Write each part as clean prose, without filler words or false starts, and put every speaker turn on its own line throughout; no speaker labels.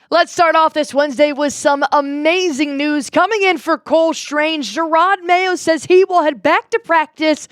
Let's start off this Wednesday with some amazing news coming in for Cole Strange. Jerod Mayo says he will head back to practice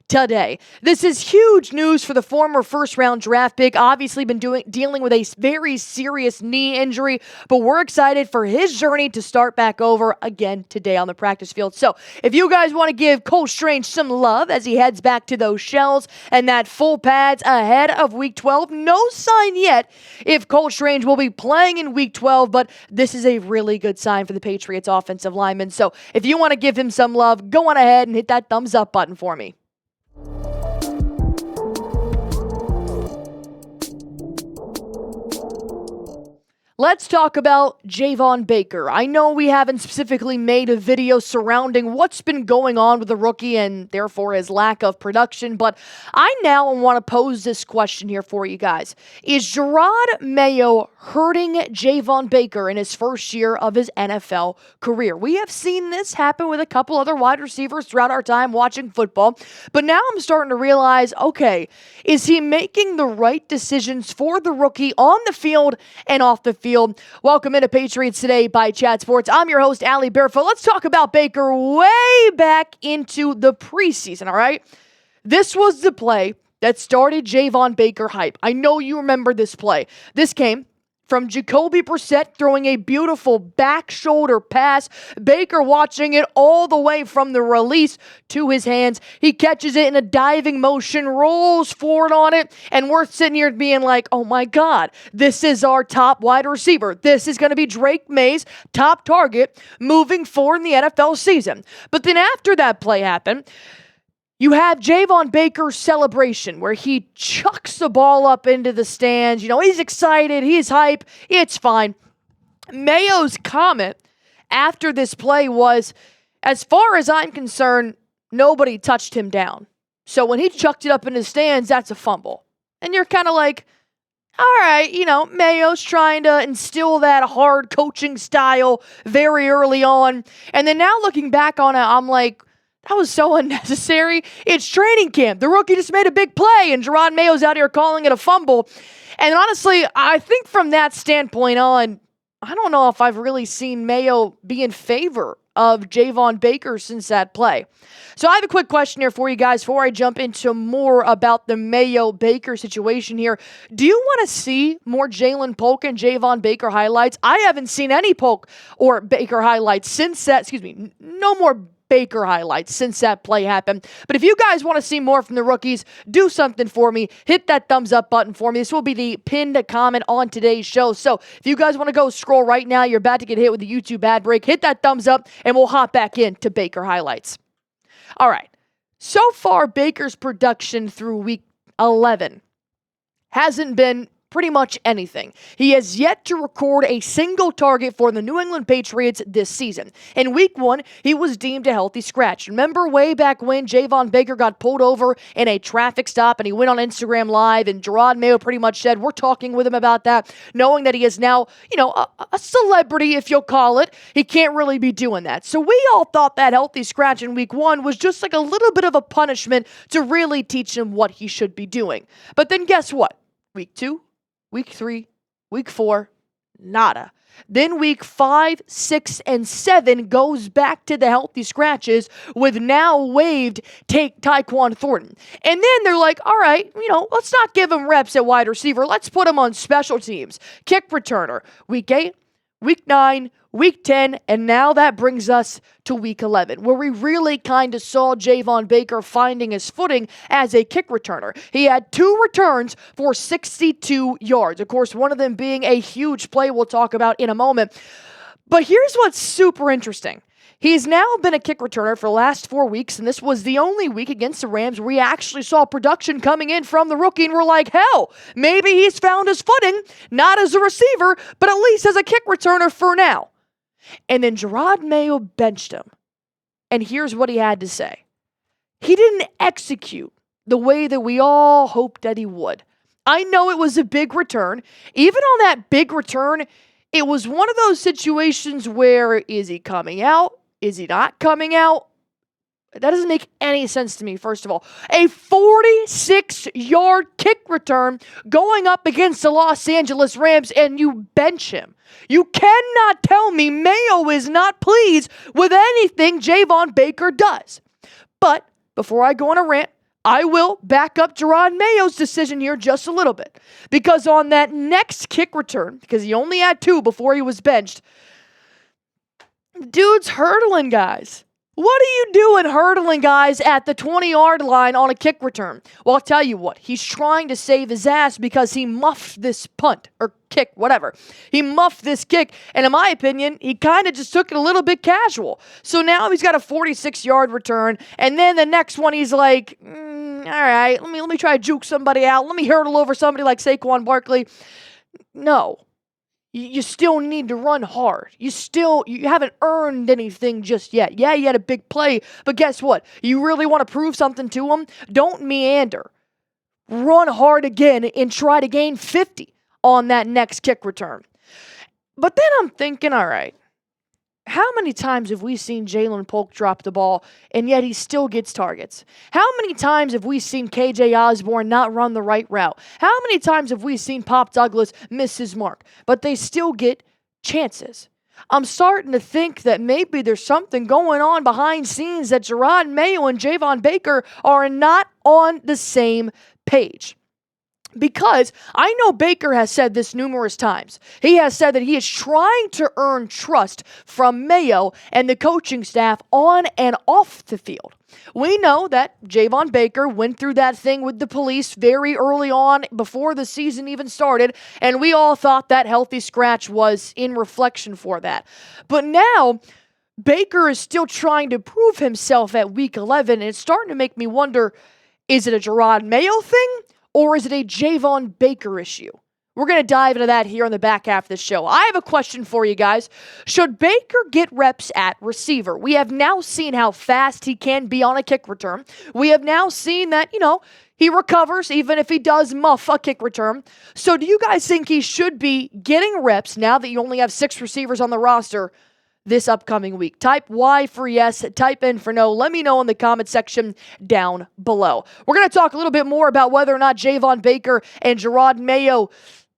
today. This is huge news for the former first-round draft pick. Obviously been dealing with a very serious knee injury, but we're excited for his journey to start back over again today on the practice field. So if you guys want to give Cole Strange some love as he heads back to those shells and that full pads ahead of Week 12, no sign yet if Cole Strange will be playing in Week 12, but this is a really good sign for the Patriots offensive lineman. So if you want to give him some love, go on ahead and hit that thumbs up button for me. Let's talk about Javon Baker. I know we haven't specifically made a video surrounding what's been going on with the rookie and therefore his lack of production, but I now want to pose this question here for you guys. Is Jerod Mayo hurting Javon Baker in his first year of his NFL career? We have seen this happen with a couple other wide receivers throughout our time watching football, but now I'm starting to realize, okay, is he making the right decisions for the rookie on the field and off the field? Welcome into Patriots Today by Chat Sports. I'm your host, Allie Barefoot. Let's talk about Baker way back into the preseason, all right? This was the play that started Javon Baker hype. I know you remember this play. This came from Jacoby Brissett throwing a beautiful back shoulder pass. Baker watching it all the way from the release to his hands. He catches it in a diving motion, rolls forward on it, and we're sitting here being like, oh my God, this is our top wide receiver. This is going to be Drake Maye's top target moving forward in the NFL season. But then after that play happened, you have Javon Baker's celebration where he chucks the ball up into the stands. You know, he's excited. He's hype. It's fine. Mayo's comment after this play was, as far as I'm concerned, nobody touched him down. So when he chucked it up in the stands, that's a fumble. And you're kind of like, all right, you know, Mayo's trying to instill that hard coaching style very early on. And then now looking back on it, I'm like, that was so unnecessary. It's training camp. The rookie just made a big play, and Jerod Mayo's out here calling it a fumble. And honestly, I think from that standpoint on, I don't know if I've really seen Mayo be in favor of Javon Baker since that play. So I have a quick question here for you guys before I jump into more about the Mayo-Baker situation here. Do you want to see more Jalen Polk and Javon Baker highlights? I haven't seen any Polk or Baker highlights since that, no more Baker highlights since that play happened. But if you guys want to see more from the rookies, do something for me. Hit that thumbs up button for me. This will be the pinned comment on today's show. So if you guys want to go scroll right now, you're about to get hit with the YouTube ad break. Hit that thumbs up and we'll hop back into Baker highlights. All right. So far, Baker's production through week 11 hasn't been pretty much anything. He has yet to record a single target for the New England Patriots this season. In week 1, he was deemed a healthy scratch. Remember way back when Javon Baker got pulled over in a traffic stop and he went on Instagram Live and Jerod Mayo pretty much said, we're talking with him about that, knowing that he is now, a celebrity, if you'll call it. He can't really be doing that. So we all thought that healthy scratch in week 1 was just like a little bit of a punishment to really teach him what he should be doing. But then guess what? Week 2, Week 3, Week 4, nada. Then Week 5, 6, and 7 goes back to the healthy scratches with now waived Tyquan Thornton. And then they're like, all right, let's not give him reps at wide receiver. Let's put him on special teams. Kick returner. Week 8, Week 9, Week 10, and now that brings us to Week 11, where we really kind of saw Javon Baker finding his footing as a kick returner. He had 2 returns for 62 yards. Of course, one of them being a huge play we'll talk about in a moment. But here's what's super interesting. He's now been a kick returner for the last 4 weeks, and this was the only week against the Rams where we actually saw production coming in from the rookie, and we're like, hell, maybe he's found his footing, not as a receiver, but at least as a kick returner for now. And then Jerod Mayo benched him. And here's what he had to say. He didn't execute the way that we all hoped that he would. I know it was a big return. Even on that big return, it was one of those situations where, is he coming out? Is he not coming out? That doesn't make any sense to me, first of all. A 46-yard kick return going up against the Los Angeles Rams, and you bench him. You cannot tell me Mayo is not pleased with anything Javon Baker does. But before I go on a rant, I will back up Jerod Mayo's decision here just a little bit. Because on that next kick return, because he only had 2 before he was benched, dude's hurdling guys. What are you doing hurdling guys at the 20-yard line on a kick return? Well, I'll tell you what. He's trying to save his ass because he muffed this punt or kick, whatever. He muffed this kick, and in my opinion, he kind of just took it a little bit casual. So now he's got a 46-yard return, and then the next one he's like, all right, let me try to juke somebody out. Let me hurdle over somebody like Saquon Barkley. No. You still need to run hard. You haven't earned anything just yet. Yeah, you had a big play, but guess what? You really want to prove something to them? Don't meander. Run hard again and try to gain 50 on that next kick return. But then I'm thinking, all right, how many times have we seen Jalen Polk drop the ball, and yet he still gets targets? How many times have we seen KJ Osborne not run the right route? How many times have we seen Pop Douglas miss his mark, but they still get chances? I'm starting to think that maybe there's something going on behind scenes that Jerod Mayo and Javon Baker are not on the same page. Because I know Baker has said this numerous times. He has said that he is trying to earn trust from Mayo and the coaching staff on and off the field. We know that Javon Baker went through that thing with the police very early on before the season even started, and we all thought that healthy scratch was in reflection for that. But now, Baker is still trying to prove himself at Week 11, and it's starting to make me wonder, is it a Jerod Mayo thing? Or is it a Javon Baker issue? We're going to dive into that here on the back half of the show. I have a question for you guys. Should Baker get reps at receiver? We have now seen how fast he can be on a kick return. We have now seen that, he recovers even if he does muff a kick return. So do you guys think he should be getting reps now that you only have 6 receivers on the roster this upcoming week? Type Y for yes, type in for no. Let me know in the comment section down below. We're going to talk a little bit more about whether or not Javon Baker and Jerod Mayo,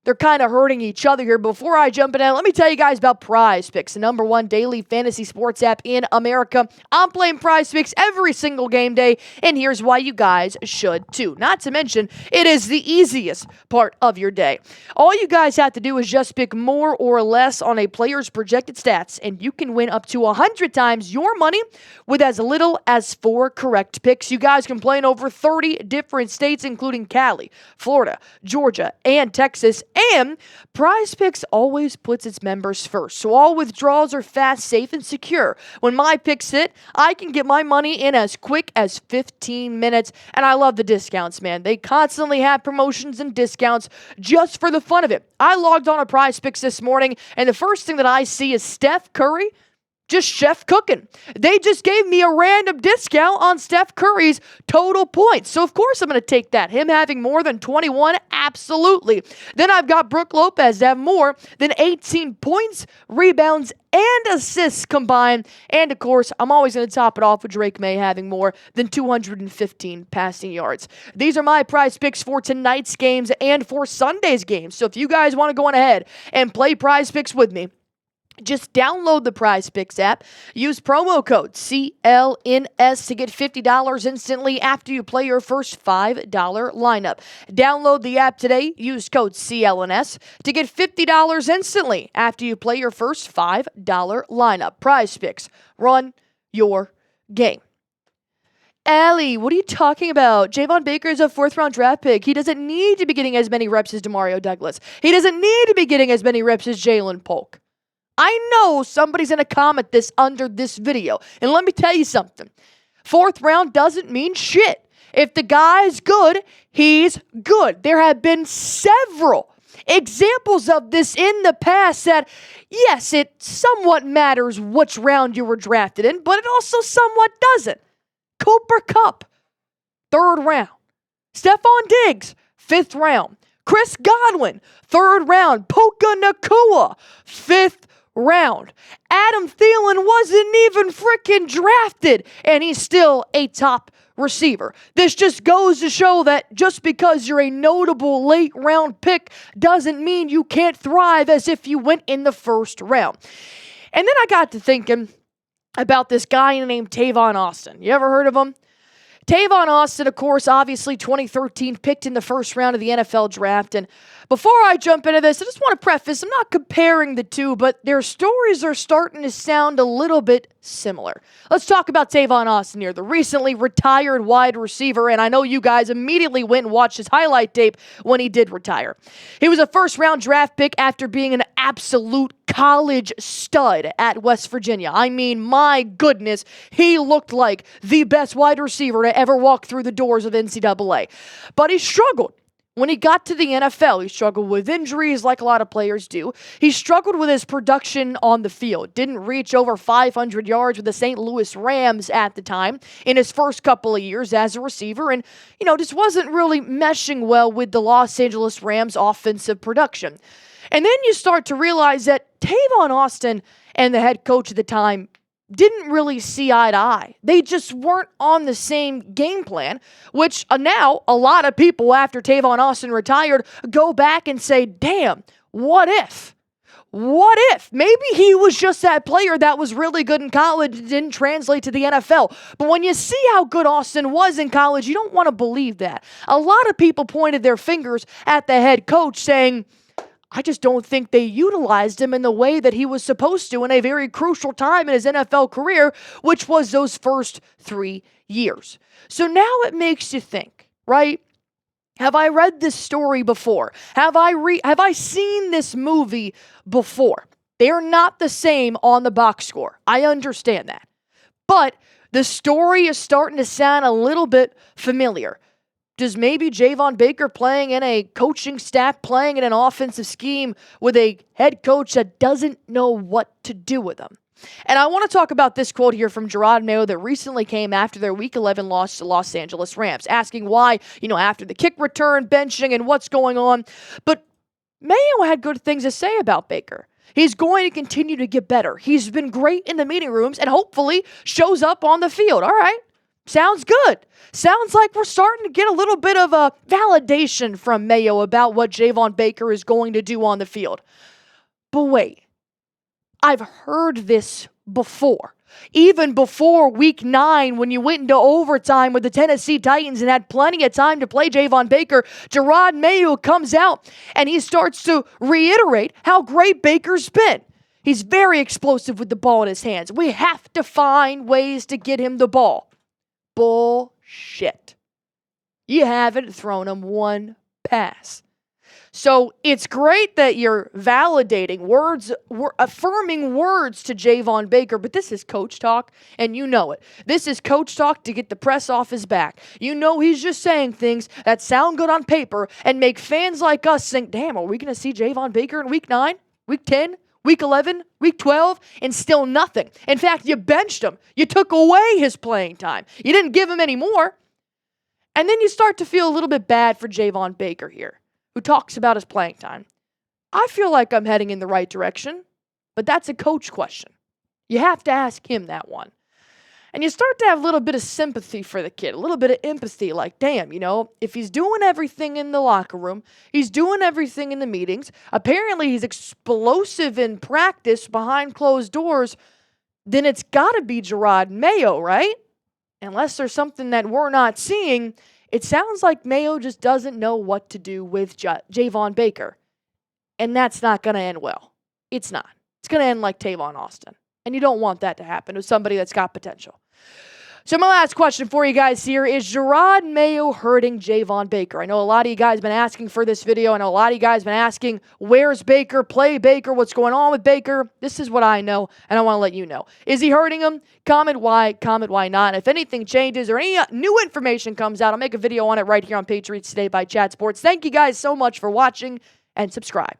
they're kind of hurting each other here. Before I jump in, let me tell you guys about Prize Picks, the #1 daily fantasy sports app in America. I'm playing Prize Picks every single game day, and here's why you guys should too. Not to mention, it is the easiest part of your day. All you guys have to do is just pick more or less on a player's projected stats, and you can win up to 100 times your money with as little as 4 correct picks. You guys can play in over 30 different states, including Cali, Florida, Georgia, and Texas. And Prize Picks always puts its members first, so all withdrawals are fast, safe, and secure. When my picks hit, I can get my money in as quick as 15 minutes, and I love the discounts, man. They constantly have promotions and discounts just for the fun of it. I logged on to Prize Picks this morning, and the first thing that I see is Steph Curry just chef cooking. They just gave me a random discount on Steph Curry's total points. So, of course, I'm going to take that. Him having more than 21, absolutely. Then I've got Brook Lopez to have more than 18 points, rebounds, and assists combined. And, of course, I'm always going to top it off with Drake Maye having more than 215 passing yards. These are my Prize Picks for tonight's games and for Sunday's games. So if you guys want to go on ahead and play Prize Picks with me, just download the Prize Picks app. Use promo code CLNS to get $50 instantly after you play your first $5 lineup. Download the app today. Use code CLNS to get $50 instantly after you play your first $5 lineup. Prize Picks. Run your game. Allie, what are you talking about? Javon Baker is a 4th-round draft pick. He doesn't need to be getting as many reps as Demario Douglas. He doesn't need to be getting as many reps as Jalen Polk. I know somebody's going to comment this under this video. And let me tell you something. 4th round doesn't mean shit. If the guy's good, he's good. There have been several examples of this in the past that, yes, it somewhat matters which round you were drafted in, but it also somewhat doesn't. Cooper Kupp, 3rd round. Stephon Diggs, 5th round. Chris Godwin, 3rd round. Puka Nacua, 5th round. Adam Thielen wasn't even freaking drafted, and he's still a top receiver. This just goes to show that just because you're a notable late round pick doesn't mean you can't thrive as if you went in the first round. And then I got to thinking about this guy named Tavon Austin. You ever heard of him? Tavon Austin, of course, obviously 2013 picked in the first round of the NFL draft. And before I jump into this, I just want to preface, I'm not comparing the two, but their stories are starting to sound a little bit similar. Let's talk about Tavon Austin here, the recently retired wide receiver, and I know you guys immediately went and watched his highlight tape when he did retire. He was a first-round draft pick after being an absolute college stud at West Virginia. I mean, my goodness, he looked like the best wide receiver to ever walk through the doors of NCAA. But he struggled. When he got to the NFL, he struggled with injuries like a lot of players do. He struggled with his production on the field. Didn't reach over 500 yards with the St. Louis Rams at the time in his first couple of years as a receiver. And, just wasn't really meshing well with the Los Angeles Rams offensive production. And then you start to realize that Tavon Austin and the head coach at the time didn't really see eye to eye. They just weren't on the same game plan, which now a lot of people after Tavon Austin retired go back and say, damn, what if? What if? Maybe he was just that player that was really good in college and didn't translate to the NFL. But when you see how good Austin was in college, you don't want to believe that. A lot of people pointed their fingers at the head coach saying, I just don't think they utilized him in the way that he was supposed to in a very crucial time in his NFL career, which was those first 3 years. So now it makes you think, right? Have I read this story before? Have I seen this movie before? They are not the same on the box score. I understand that. But the story is starting to sound a little bit familiar. Does maybe Javon Baker playing in a coaching staff, playing in an offensive scheme with a head coach that doesn't know what to do with them? And I want to talk about this quote here from Jerod Mayo that recently came after their Week 11 loss to Los Angeles Rams, asking why, after the kick return, benching, and what's going on. But Mayo had good things to say about Baker. He's going to continue to get better. He's been great in the meeting rooms and hopefully shows up on the field. All right. Sounds good. Sounds like we're starting to get a little bit of a validation from Mayo about what Javon Baker is going to do on the field. But wait, I've heard this before. Even before Week 9, when you went into overtime with the Tennessee Titans and had plenty of time to play Javon Baker, Jerod Mayo comes out and he starts to reiterate how great Baker's been. He's very explosive with the ball in his hands. We have to find ways to get him the ball. Bullshit. You haven't thrown him one pass. So it's great that you're validating words, affirming words to Javon Baker, but this is coach talk, and you know it. This is coach talk to get the press off his back. You know he's just saying things that sound good on paper and make fans like us think, damn, are we going to see Javon Baker in Week 9, Week 10, Week 11, Week 12, and still nothing. In fact, you benched him. You took away his playing time. You didn't give him any more. And then you start to feel a little bit bad for Javon Baker here, who talks about his playing time. I feel like I'm heading in the right direction, but that's a coach question. You have to ask him that one. And you start to have a little bit of sympathy for the kid, a little bit of empathy, like, damn, if he's doing everything in the locker room, he's doing everything in the meetings, apparently he's explosive in practice behind closed doors, then it's got to be Jerod Mayo, right? Unless there's something that we're not seeing, it sounds like Mayo just doesn't know what to do with Javon Baker. And that's not going to end well. It's not. It's going to end like Tavon Austin. And you don't want that to happen to somebody that's got potential. So my last question for you guys here is Jerod Mayo hurting Javon Baker? I know a lot of you guys have been asking for this video. I know a lot of you guys have been asking, where's Baker? Play Baker. What's going on with Baker? This is what I know, and I want to let you know. Is he hurting him? Comment why not. If anything changes or any new information comes out, I'll make a video on it right here on Patriots Today by Chat Sports. Thank you guys so much for watching, and subscribe.